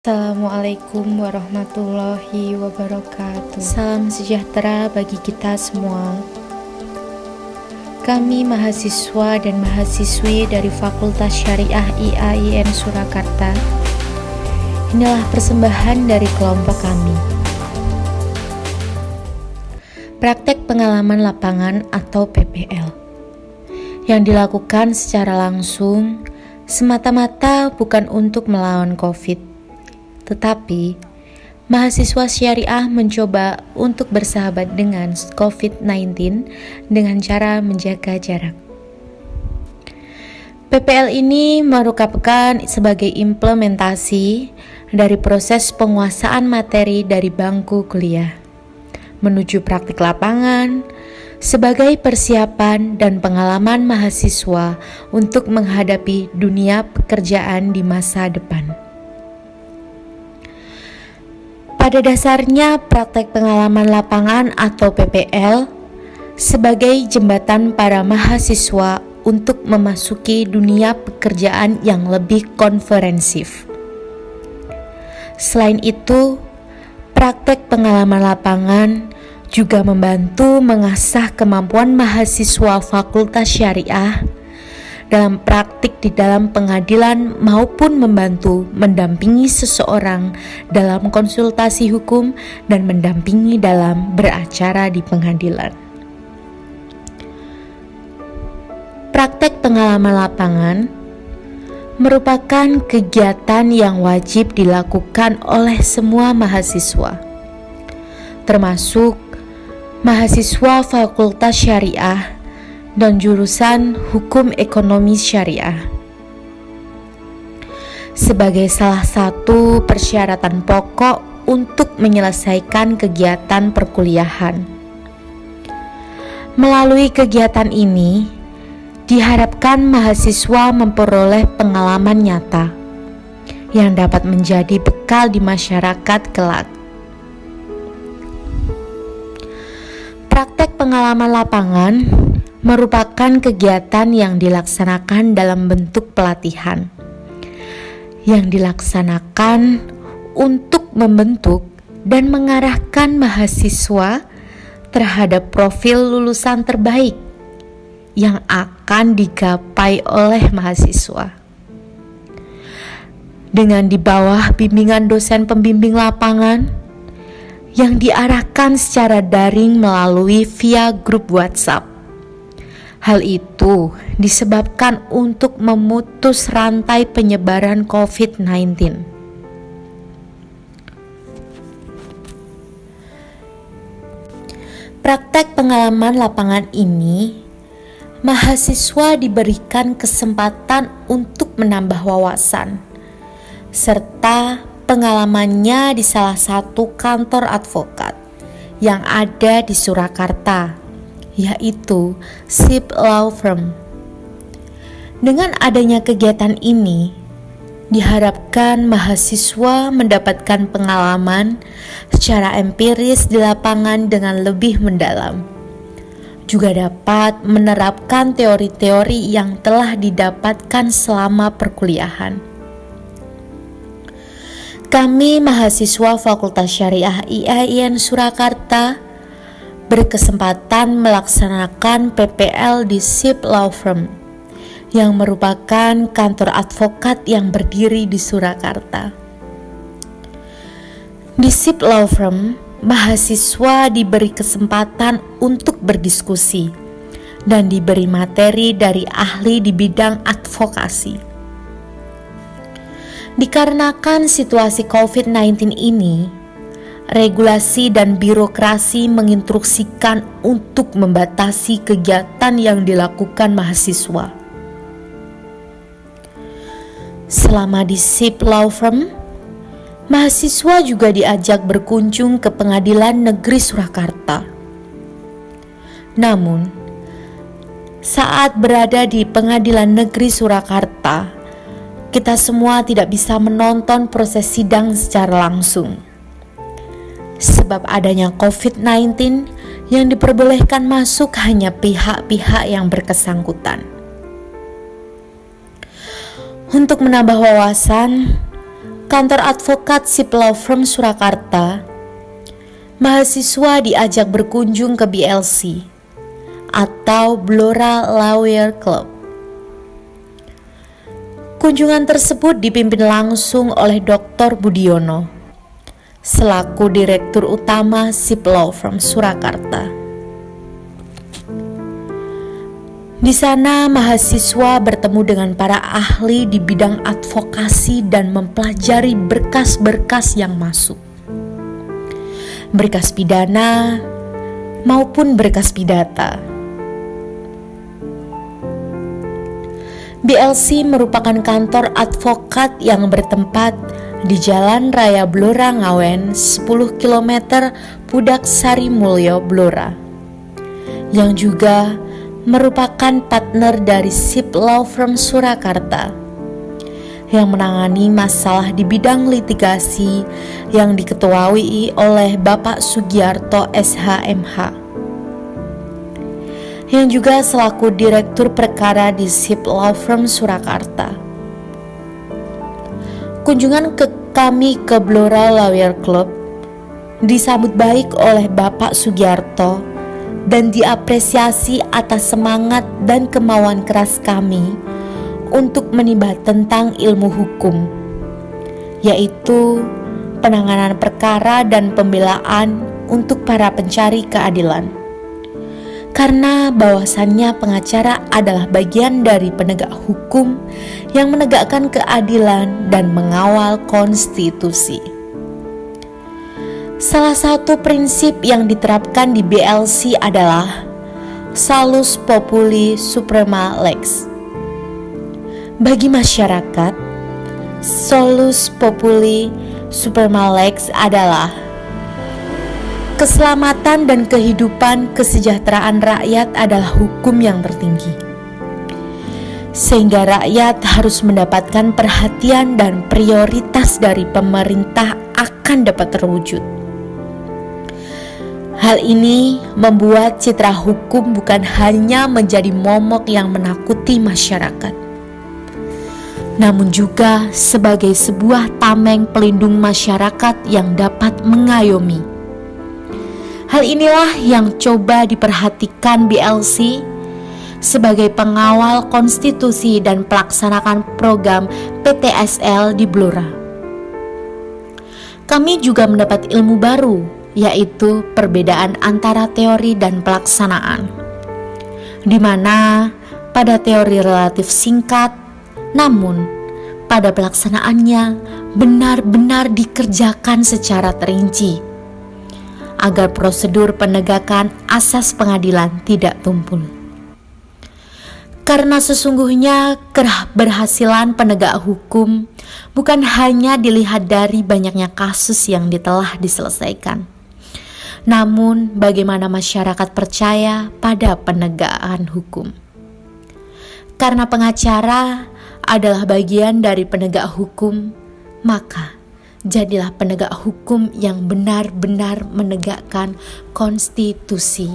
Assalamualaikum warahmatullahi wabarakatuh. Salam sejahtera bagi kita semua. Kami mahasiswa dan mahasiswi dari Fakultas Syariah IAIN Surakarta. Inilah persembahan dari kelompok kami. Praktek pengalaman lapangan atau PPL yang dilakukan secara langsung semata-mata bukan untuk melawan COVID. Tetapi, mahasiswa syariah mencoba untuk bersahabat dengan COVID-19 dengan cara menjaga jarak. PPL ini merupakan sebagai implementasi dari proses penguasaan materi dari bangku kuliah menuju praktik lapangan sebagai persiapan dan pengalaman mahasiswa untuk menghadapi dunia pekerjaan di masa depan. Pada dasarnya, praktek pengalaman lapangan atau PPL sebagai jembatan para mahasiswa untuk memasuki dunia pekerjaan yang lebih komprehensif. Selain itu, praktek pengalaman lapangan juga membantu mengasah kemampuan mahasiswa Fakultas Syariah dalam praktik di dalam pengadilan maupun membantu mendampingi seseorang dalam konsultasi hukum dan mendampingi dalam beracara di pengadilan. Praktek pengalaman lapangan merupakan kegiatan yang wajib dilakukan oleh semua mahasiswa, termasuk mahasiswa Fakultas Syariah dan jurusan Hukum Ekonomi Syariah sebagai salah satu persyaratan pokok untuk menyelesaikan kegiatan perkuliahan. Melalui kegiatan ini, diharapkan mahasiswa memperoleh pengalaman nyata yang dapat menjadi bekal di masyarakat kelak. Praktek pengalaman lapangan merupakan kegiatan yang dilaksanakan dalam bentuk pelatihan yang dilaksanakan untuk membentuk dan mengarahkan mahasiswa terhadap profil lulusan terbaik yang akan digapai oleh mahasiswa. Dengan di bawah bimbingan dosen pembimbing lapangan yang diarahkan secara daring melalui via grup WhatsApp. Hal itu disebabkan untuk memutus rantai penyebaran COVID-19. Praktek pengalaman lapangan ini, mahasiswa diberikan kesempatan untuk menambah wawasan, serta pengalamannya di salah satu kantor advokat yang ada di Surakarta, yaitu SIP Law Firm. Dengan adanya kegiatan ini, diharapkan mahasiswa mendapatkan pengalaman secara empiris di lapangan dengan lebih mendalam. Juga dapat menerapkan teori-teori yang telah didapatkan selama perkuliahan. Kami mahasiswa Fakultas Syariah IAIN Surakarta berkesempatan melaksanakan PPL di SIP Law Firm yang merupakan kantor advokat yang berdiri di Surakarta. Di SIP Law Firm, mahasiswa diberi kesempatan untuk berdiskusi dan diberi materi dari ahli di bidang advokasi. Dikarenakan situasi COVID-19 ini, regulasi dan birokrasi menginstruksikan untuk membatasi kegiatan yang dilakukan mahasiswa. Selama di SIP Law Firm, mahasiswa juga diajak berkunjung ke Pengadilan Negeri Surakarta. Namun, saat berada di Pengadilan Negeri Surakarta, kita semua tidak bisa menonton proses sidang secara langsung. Sebab adanya COVID-19 yang diperbolehkan masuk hanya pihak-pihak yang bersangkutan. Untuk menambah wawasan, kantor advokat Sip Law Firm Surakarta, mahasiswa diajak berkunjung ke BLC atau Blora Lawyer Club. Kunjungan tersebut dipimpin langsung oleh Dr. Budiono selaku Direktur Utama Sip Law Firm Surakarta. Di sana mahasiswa bertemu dengan para ahli di bidang advokasi dan mempelajari berkas-berkas yang masuk. Berkas pidana maupun berkas pidata. BLC merupakan kantor advokat yang bertempat di Jalan Raya Blora Ngawen 10 km Pudak Sari Mulyo, Blora, yang juga merupakan partner dari Sip Law Firm Surakarta yang menangani masalah di bidang litigasi yang diketuai oleh Bapak Sugiarto SHMH, yang juga selaku Direktur Perkara di Sip Law Firm Surakarta. Kunjungan kami ke Blora Lawyer Club disambut baik oleh Bapak Sugiarto dan diapresiasi atas semangat dan kemauan keras kami untuk menimba tentang ilmu hukum, yaitu penanganan perkara dan pembelaan untuk para pencari keadilan. Karena bahwasannya pengacara adalah bagian dari penegak hukum yang menegakkan keadilan dan mengawal konstitusi. Salah satu prinsip yang diterapkan di BLC adalah Salus Populi Suprema Lex. Bagi masyarakat, Salus Populi Suprema Lex adalah keselamatan dan kehidupan kesejahteraan rakyat adalah hukum yang tertinggi, sehingga rakyat harus mendapatkan perhatian dan prioritas dari pemerintah akan dapat terwujud. Hal ini membuat citra hukum bukan hanya menjadi momok yang menakuti masyarakat, namun juga sebagai sebuah tameng pelindung masyarakat yang dapat mengayomi. Hal inilah yang coba diperhatikan BLC sebagai pengawal konstitusi dan pelaksanakan program PTSL di Blora. Kami juga mendapat ilmu baru, yaitu perbedaan antara teori dan pelaksanaan, di mana pada teori relatif singkat, namun pada pelaksanaannya benar-benar dikerjakan secara terinci, agar prosedur penegakan asas pengadilan tidak tumpul. Karena sesungguhnya keberhasilan penegak hukum bukan hanya dilihat dari banyaknya kasus yang telah diselesaikan, namun bagaimana masyarakat percaya pada penegakan hukum. Karena pengacara adalah bagian dari penegak hukum, maka jadilah penegak hukum yang benar-benar menegakkan konstitusi.